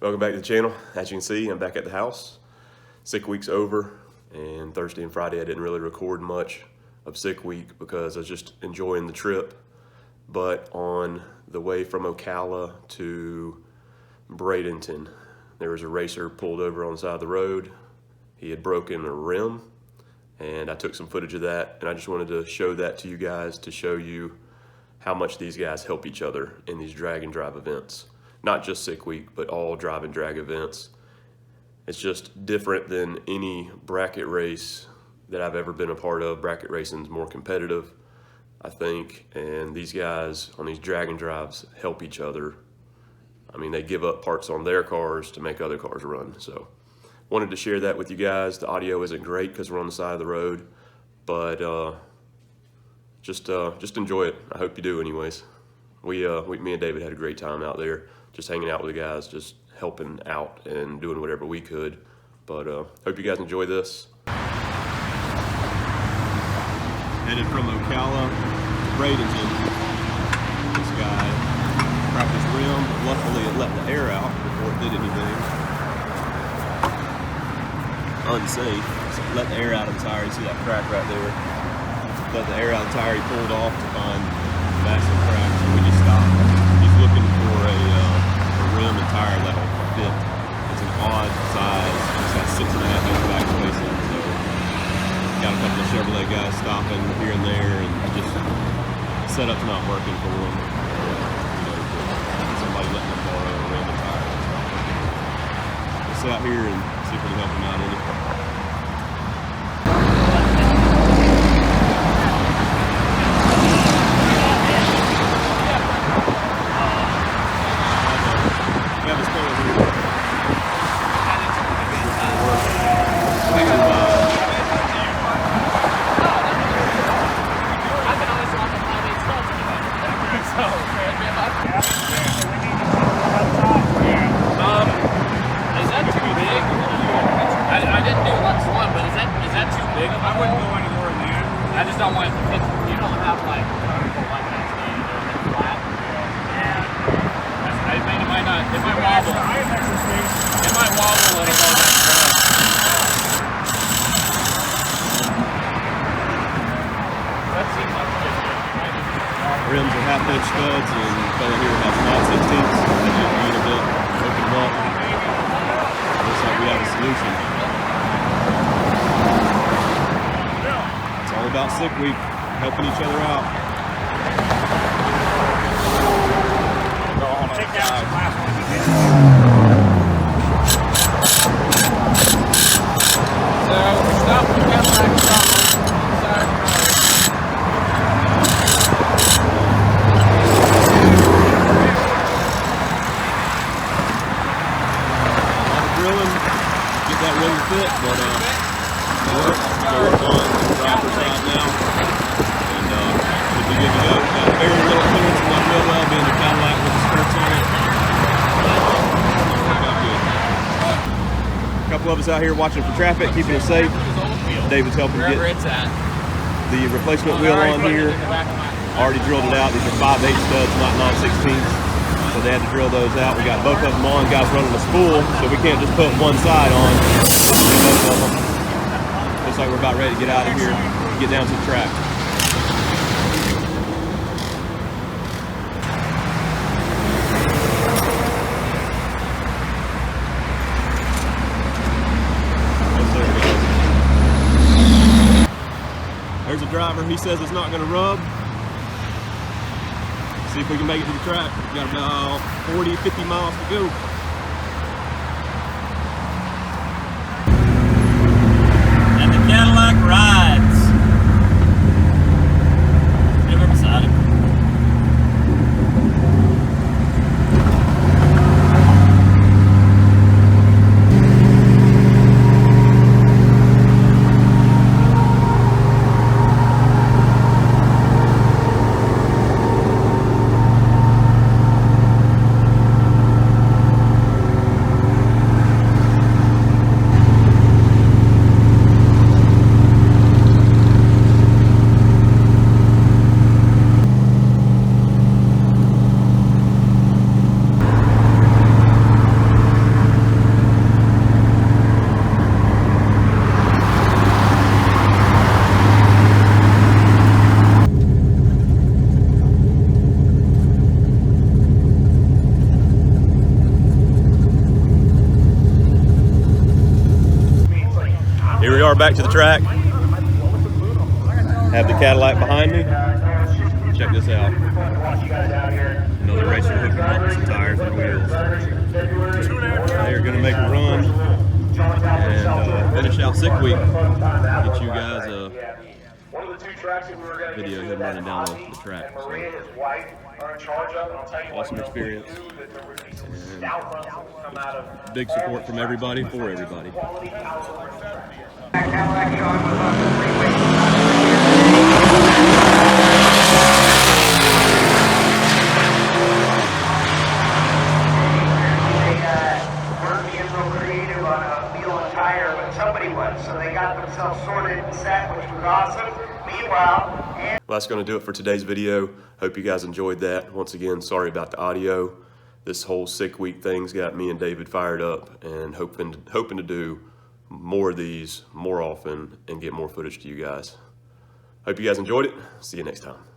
Welcome back to the channel. As you can see, I'm back at the house. Sick week's over, and Thursday and Friday I didn't really record much of sick week because I was just enjoying the trip. But on the way from Ocala to Bradenton, there was a racer pulled over on the side of the road. He had broken a rim, and I took some footage of that, and I just wanted to show that to you guys to show you how much these guys help each other in these drag and drive events. Not just sick week, but all drive and drag events. It's just different than any bracket race that I've ever been a part of. Bracket racing is more competitive, I think, and these guys on these drag and drives help each other. I mean, they give up parts on their cars to make other cars run. So wanted to share that with you guys. The audio isn't great because we're on the side of the road, but just enjoy it. I hope you do anyways. Me and David had a great time out there, just hanging out with the guys, just helping out and doing whatever we could. But hope you guys enjoy this. Headed from Ocala to Bradenton. This guy cracked his rim, but luckily it let the air out before it did anything. Unsafe. So it let the air out of the tire. You see that crack right there? Let the air out of the tire. He pulled off to find a massive crack, so we just stopped. He's looking for a rim and tire that'll fit. It's an odd size. It's got 6.5 inch back spacing, so got a couple of Chevrolet guys stopping here and there, and just setup's not working for them. Somebody letting them borrow a rim and tire. We'll sit out here and see if we can help them out any. Rims are half-inch studs, and the fella here has 9/16ths. They just beat a bit, open them up. Looks like we have a solution. It's all about sick week, helping each other out. Check out the last one. So we stopped the Cadillac stop. Fit, but we're on the driver's side now, and should be good to go. Got very little clearance in that wheel well, being the Cadillac with the skirts on it. Worked out good. A couple of us out here watching for traffic, keeping it safe. David's helping get the replacement wheel on here. Already drilled it out. These are 5/8 studs, not 9/16ths. So they had to drill those out. We got both of them on. Guys running a spool, so we can't just put one side on. Both of them. Looks like we're about ready to get out of here, get down to the track. There's a driver. He says it's not going to rub. See if we can make it to the track. We've got about 40, 50 miles to go. And the Cadillac rides. Get right beside him. car back to the track. Have the Cadillac behind me. Check this out. Another racer hooking up some tires and wheels. They are going to make a run and finish out Sick Week. Get you guys a video of him running down the track. So, awesome experience. And big support from everybody for everybody. So they got themselves sorted and set, which was awesome. Meanwhile, well, that's going to do it for today's video. Hope you guys enjoyed that. Once again, sorry about the audio. This whole Sick Week thing's got me and David fired up and hoping to do more of these more often and get more footage to you guys. Hope you guys enjoyed it. See you next time.